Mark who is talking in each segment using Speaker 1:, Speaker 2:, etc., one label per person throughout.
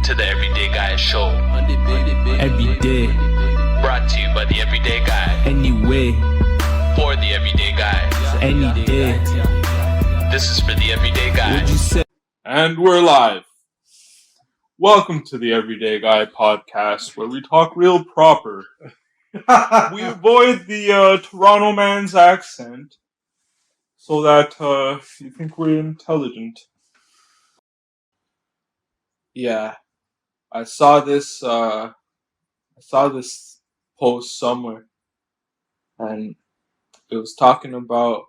Speaker 1: to the Everyday Guy Show.
Speaker 2: Every day,
Speaker 1: Brought to you by the Everyday Guy.
Speaker 2: anyway,
Speaker 1: For the Everyday Guy.
Speaker 2: any day.
Speaker 1: This is for the Everyday Guy.
Speaker 2: What'd you say?
Speaker 3: And we're live. Welcome to the Everyday Guy podcast, where we talk real proper. We avoid the Toronto man's accent, so that you think we're intelligent. Yeah, I saw this post somewhere, and it was talking about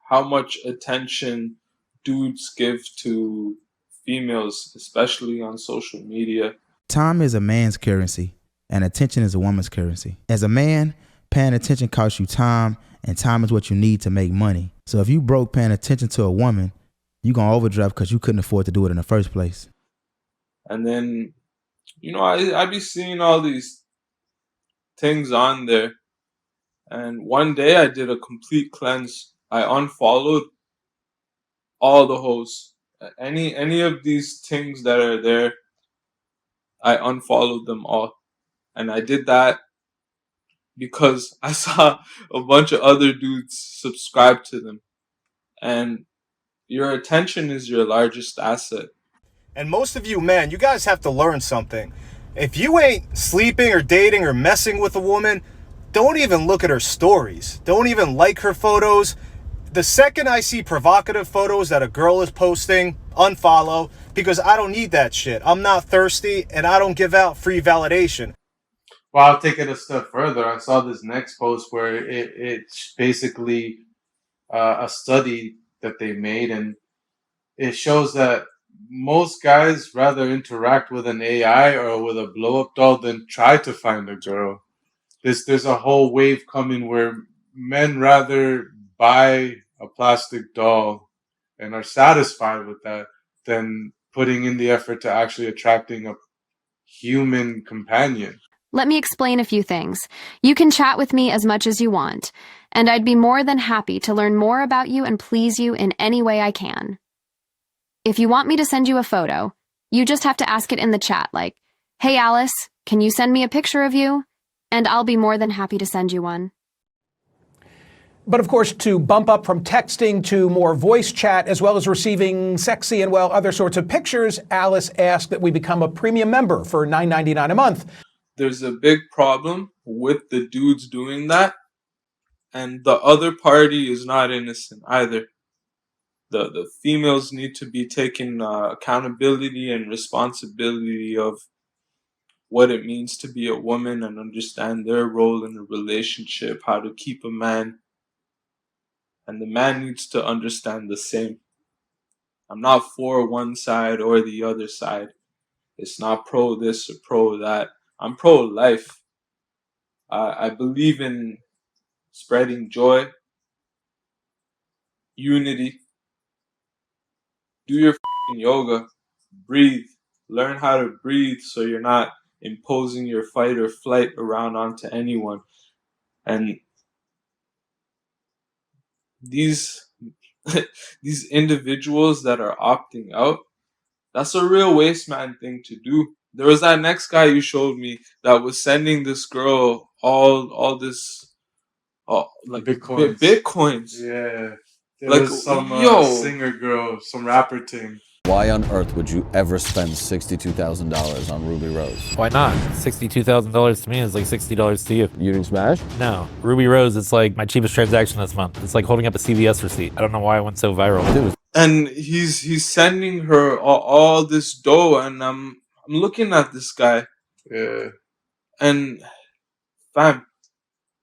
Speaker 3: how much attention dudes give to females, especially on social media.
Speaker 4: Time is a man's currency, and attention is a woman's currency. As a man, paying attention costs you time, and time is what you need to make money. So if you broke paying attention to a woman, you're going to overdraft because you couldn't afford to do it in the first place.
Speaker 3: And then, I be seeing all these things on there. And one day I did a complete cleanse. I unfollowed all the hosts. Any of these things that are there, I unfollowed them all. And I did that because I saw a bunch of other dudes subscribe to them. And your attention is your largest asset.
Speaker 5: And most of you men, you guys have to learn something. If you ain't sleeping or dating or messing with a woman, don't even look at her stories. Don't even like her photos. The second I see provocative photos that a girl is posting, unfollow, because I don't need that shit. I'm not thirsty and I don't give out free validation.
Speaker 3: Well, I'll take it a step further. I saw this next post where it's basically a study that they made, and it shows that most guys rather interact with an AI or with a blow-up doll than try to find a girl. There's a whole wave coming where men rather buy a plastic doll and are satisfied with that than putting in the effort to actually attracting a human companion.
Speaker 6: Let me explain a few things. You can chat with me as much as you want, and I'd be more than happy to learn more about you and please you in any way I can. If you want me to send you a photo, you just have to ask it in the chat, like, "Hey Alice, can you send me a picture of you?" And I'll be more than happy to send you one.
Speaker 7: But of course, to bump up from texting to more voice chat, as well as receiving sexy and, other sorts of pictures, Alice asked that we become a premium member for $9.99 a month.
Speaker 3: There's a big problem with the dudes doing that, and the other party is not innocent either. The females need to be taking accountability and responsibility of what it means to be a woman and understand their role in a relationship, how to keep a man. And the man needs to understand the same. I'm not for one side or the other side. It's not pro this or pro that. I'm pro-life. I believe in spreading joy, unity. Do your yoga. Breathe. Learn how to breathe so you're not imposing your fight or flight around onto anyone. And these individuals that are opting out, that's a real waste man thing to do. There was that next guy you showed me that was sending this girl all this like bitcoins.
Speaker 8: Yeah. There
Speaker 3: Like,
Speaker 8: was some
Speaker 3: yo.
Speaker 8: singer girl, some rapper thing.
Speaker 9: Why on earth would you ever spend $62,000 on Ruby Rose?
Speaker 10: Why not? $62,000 to me is like $60 to you.
Speaker 9: You didn't smash?
Speaker 10: No. Ruby Rose, it's like my cheapest transaction this month. It's like holding up a CVS receipt. I don't know why I went so viral.
Speaker 9: Dude,
Speaker 3: And he's sending her all this dough, and I'm looking at this guy, and fam,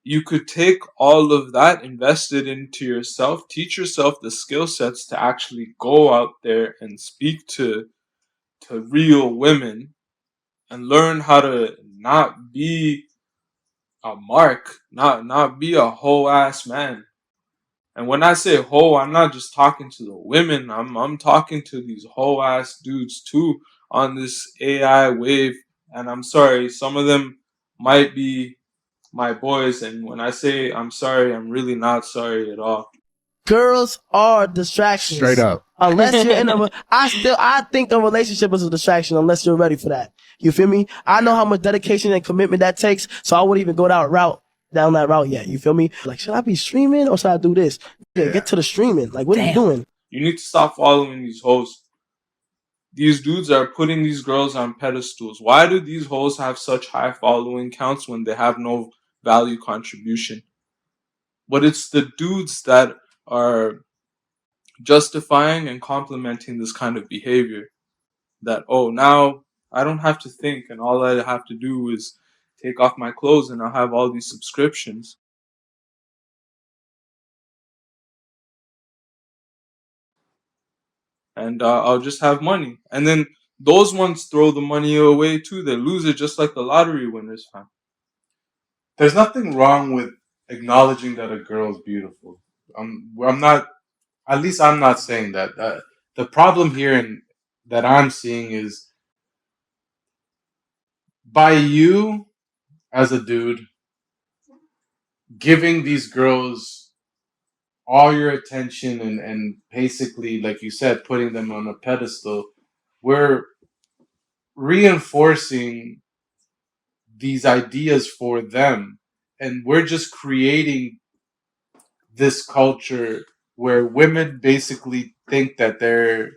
Speaker 3: you could take all of that, invest it into yourself, teach yourself the skill sets to actually go out there and speak to real women and learn how to not be a mark, not be a whole ass man. And when I say hoe, I'm not just talking to the women. I'm talking to these whole ass dudes too on this AI wave. And I'm sorry, some of them might be my boys, and when I say I'm sorry, I'm really not sorry at all.
Speaker 11: Girls are distractions.
Speaker 12: Straight up.
Speaker 11: Unless you're in a, I think a relationship is a distraction unless you're ready for that. You feel me? I know how much dedication and commitment that takes, so I wouldn't even go down that route yet. You feel me? Like, should I be streaming or should I do this? Yeah, get to the streaming. Like, what are you doing?
Speaker 3: You need to stop following these hoes. These dudes are putting these girls on pedestals. Why do these hoes have such high following counts when they have no value contribution? But it's the dudes that are justifying and complimenting this kind of behavior. That, oh, now I don't have to think and all I have to do is take off my clothes and I'll have all these subscriptions. And I'll just have money. And then those ones throw the money away too. They lose it just like the lottery winners, fam.
Speaker 8: There's nothing wrong with acknowledging that a girl is beautiful. I'm not, at least I'm not saying that. The problem here that I'm seeing is by you as a dude giving these girls all your attention and basically, like you said, putting them on a pedestal, we're reinforcing these ideas for them. And we're just creating this culture where women basically think that their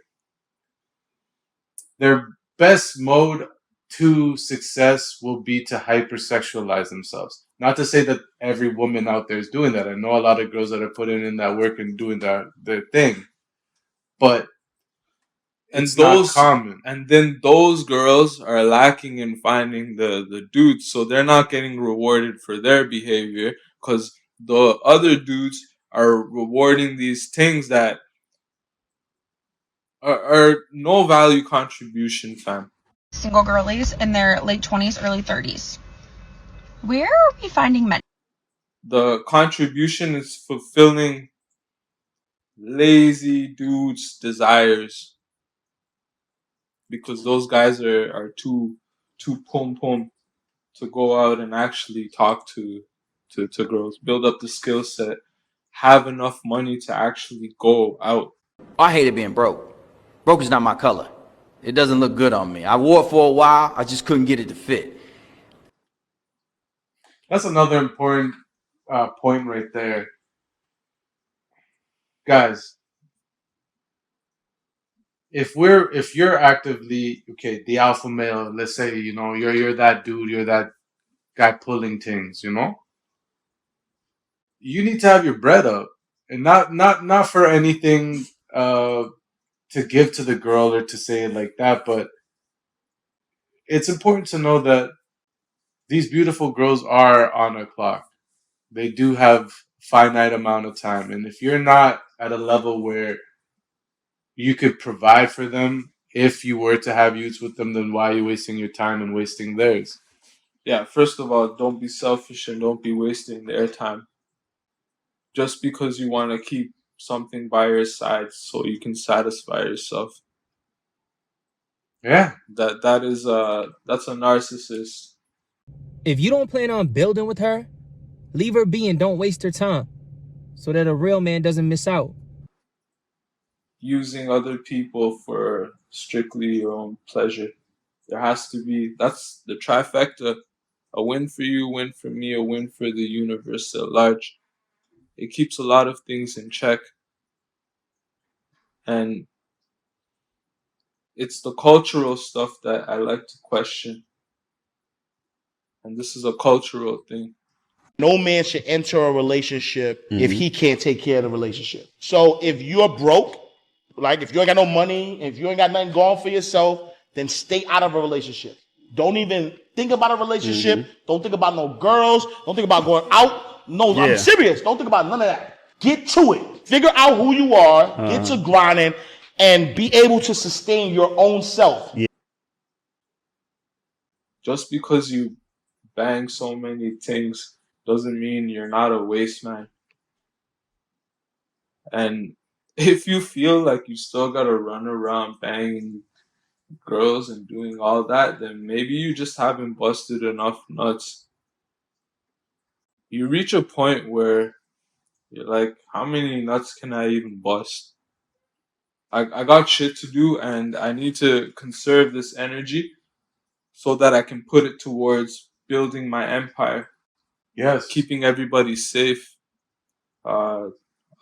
Speaker 8: best mode to success will be to hypersexualize themselves. Not to say that every woman out there is doing that. I know a lot of girls that are putting in that work and doing their thing, but it's not common.
Speaker 3: And then those girls are lacking in finding the dudes, so they're not getting rewarded for their behavior because the other dudes are rewarding these things that are no value contribution, fam.
Speaker 13: Single girlies in their late 20s, early 30s. Where are we finding men?
Speaker 3: The contribution is fulfilling lazy dudes' desires because those guys are too pum to go out and actually talk to girls, build up the skill set, have enough money to actually go out.
Speaker 14: I hated being broke. Broke is not my color. It doesn't look good on me. I wore it for a while. I just couldn't get it to fit.
Speaker 8: That's another important point right there. Guys, if you're actively, okay, the alpha male, let's say, you're that dude, you're that guy pulling things, you need to have your bread up, and not for anything to give to the girl or to say it like that, but it's important to know that these beautiful girls are on a clock. They do have finite amount of time, and if you're not at a level where you could provide for them if you were to have youths with them, then why are you wasting your time and wasting theirs?
Speaker 3: Yeah, first of all, don't be selfish and don't be wasting their time. Just because you want to keep something by your side so you can satisfy yourself.
Speaker 8: Yeah.
Speaker 3: That's a narcissist.
Speaker 2: If you don't plan on building with her, leave her be and don't waste her time so that a real man doesn't miss out.
Speaker 3: Using other people for strictly your own pleasure. There has to be, that's the trifecta. A win for you, a win for me, a win for the universe at large. It keeps a lot of things in check. And it's the cultural stuff that I like to question. And this is a cultural thing.
Speaker 12: No man should enter a relationship if he can't take care of the relationship. So if you're broke, like if you ain't got no money, if you ain't got nothing going for yourself, then stay out of a relationship. Don't even think about a relationship. Don't think about no girls. Don't think about going out. No, I'm serious. Don't think about none of that. Get to it. Figure out who you are. Get to grinding and be able to sustain your own self.
Speaker 3: Just because you bang so many things doesn't mean you're not a waste man. And if you feel like you still gotta run around banging girls and doing all that, then maybe you just haven't busted enough nuts. You reach a point where You're like, how many nuts can I even bust? I got shit to do, and I need to conserve this energy so that I can put it towards building my empire.
Speaker 8: Yes.
Speaker 3: Keeping everybody safe. A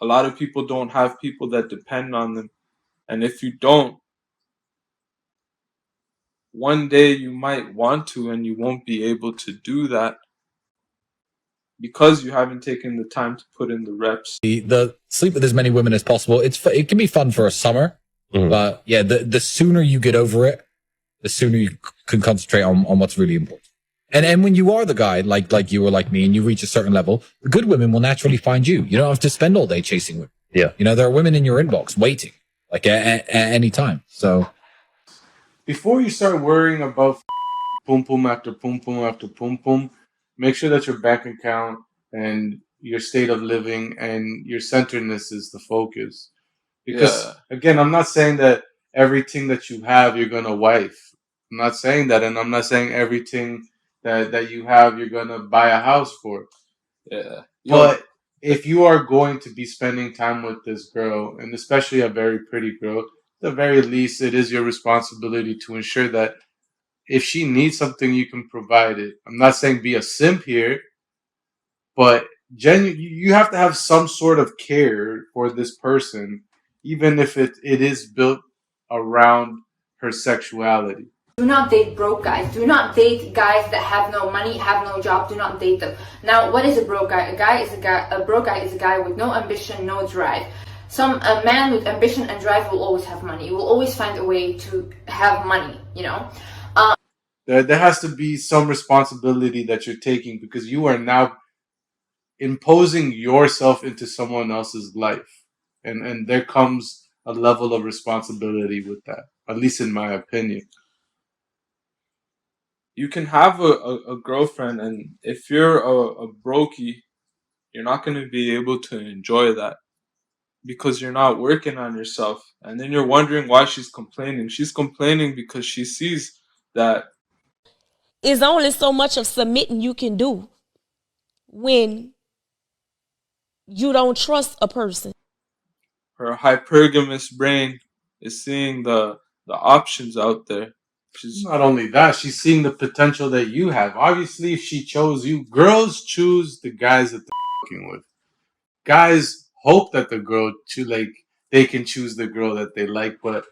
Speaker 3: lot of people don't have people that depend on them. And if you don't, one day you might want to and you won't be able to do that because you haven't taken the time to put in the reps.
Speaker 15: The sleep with as many women as possible. It can be fun for a summer, but yeah, the sooner you get over it, the sooner you can concentrate on what's really important. And when you are the guy, like you or like me, and you reach a certain level, the good women will naturally find you. You don't have to spend all day chasing women.
Speaker 16: Yeah.
Speaker 15: You know, there are women in your inbox waiting, like at any time. So
Speaker 8: before you start worrying about pum pum after pum pum after pum pum, make sure that your bank account and your state of living and your centeredness is the focus. Because again, I'm not saying that everything that you have you're gonna wife. I'm not saying that, and I'm not saying everything that you have you're gonna buy a house for.
Speaker 3: Yeah.
Speaker 8: But if you are going to be spending time with this girl, and especially a very pretty girl, at the very least, it is your responsibility to ensure that if she needs something, you can provide it. I'm not saying be a simp here, but you have to have some sort of care for this person, even if it is built around her sexuality.
Speaker 17: Do not date broke guys. Do not date guys that have no money, have no job. Do not date them. Now, what is a broke guy? A broke guy is a guy with no ambition, no drive. A man with ambition and drive will always have money. Will always find a way to have money, you know?
Speaker 8: There has to be some responsibility that you're taking because you are now imposing yourself into someone else's life. And there comes a level of responsibility with that, at least in my opinion.
Speaker 3: You can have a girlfriend, and if you're a brokey, you're not going to be able to enjoy that because you're not working on yourself. And then you're wondering why she's complaining. She's complaining because she sees that
Speaker 18: it's only so much of submitting you can do when you don't trust a person.
Speaker 3: her hypergamous brain is seeing the options out there.
Speaker 8: She's not only that, she's seeing the potential that you have. Obviously, if she chose you, girls choose the guys that they're fucking with. Guys hope that the girl they can choose the girl that they like, but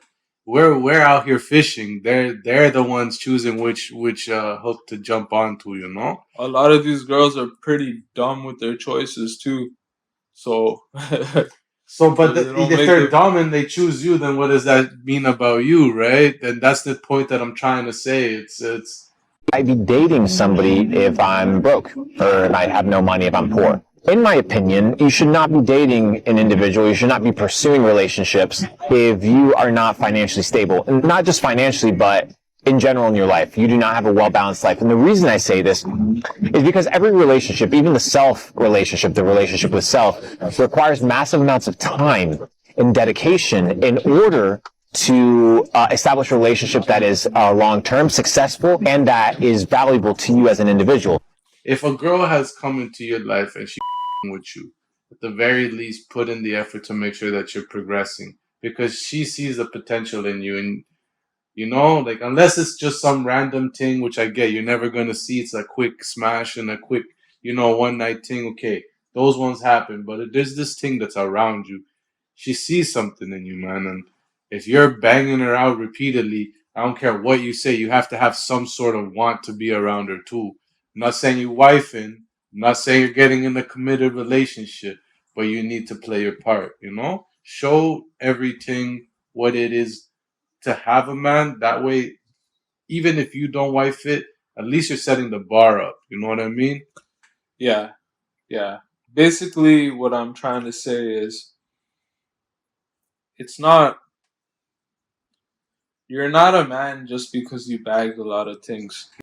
Speaker 8: we're out here fishing. They're the ones choosing which hook to jump onto, you know?
Speaker 3: A lot of these girls are pretty dumb with their choices too. So
Speaker 8: but if they're dumb and they choose you, then what does that mean about you, right? And that's the point that I'm trying to say. It's
Speaker 16: I'd be dating somebody if I'm broke, or if I have no money if I'm poor. In my opinion, you should not be dating an individual, you should not be pursuing relationships if you are not financially stable. And not just financially, but in general in your life. You do not have a well-balanced life. And the reason I say this is because every relationship, even the self relationship, the relationship with self, requires massive amounts of time and dedication in order to establish a relationship that is long-term, successful, and that is valuable to you as an individual.
Speaker 8: If a girl has come into your life and she's with you, at the very least, put in the effort to make sure that you're progressing because she sees the potential in you. And, you know, like, unless it's just some random thing, which I get, you're never going to see. It's a quick smash and a quick, one night thing. Okay, those ones happen. But there's this thing that's around you. She sees something in you, man. And if you're banging her out repeatedly, I don't care what you say, you have to have some sort of want to be around her too. I'm not saying you're wifing. I'm not saying you're getting in a committed relationship, but you need to play your part, Show everything what it is to have a man. That way, even if you don't wife it, at least you're setting the bar up. You know what I mean?
Speaker 3: Yeah. Basically, what I'm trying to say is, you're not a man just because you bagged a lot of things.